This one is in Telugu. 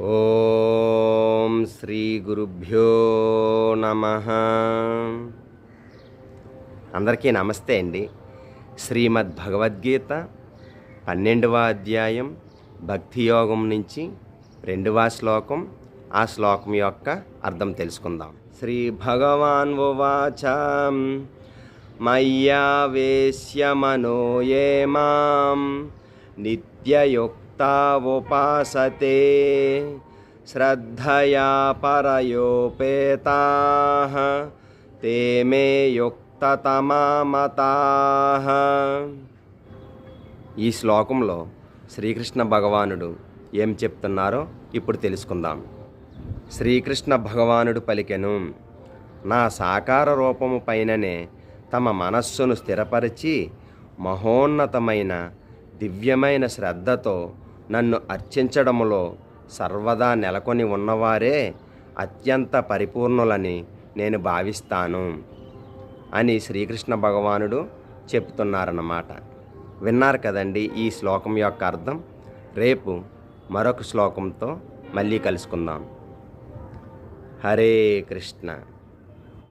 ఓం శ్రీ గురుభ్యో నమః. అందరికీ నమస్తే అండి. శ్రీమద్ భగవద్గీత 12వ అధ్యాయం భక్తి యోగం నుంచి 2వ శ్లోకం. ఆ శ్లోకం యొక్క అర్థం తెలుసుకుందాం. శ్రీ భగవాన్ ఉవాచ మయ్యావేశ్య మనో యే మాం నిత్యయుక్త ఉపాసతే శ్రద్ధయా పరయోపేతాః తే మే యుక్తతమా మతాః. ఈ శ్లోకంలో శ్రీకృష్ణ భగవానుడు ఏం చెప్తున్నారో ఇప్పుడు తెలుసుకుందాం. శ్రీకృష్ణ భగవానుడు పలికెను, నా సాకార రూపము పైననే తమ మనస్సును స్థిరపరిచి మహోన్నతమైన దివ్యమైన శ్రద్ధతో నన్ను అర్చించడములో సర్వదా నెలకొని ఉన్నవారే అత్యంత పరిపూర్ణులని నేను భావిస్తాను అని శ్రీకృష్ణ భగవానుడు చెప్తున్నారన్నమాట. విన్నారు కదండి ఈ శ్లోకం యొక్క అర్థం. రేపు మరొక శ్లోకంతో మళ్ళీ కలుసుకుందాం. హరే కృష్ణ.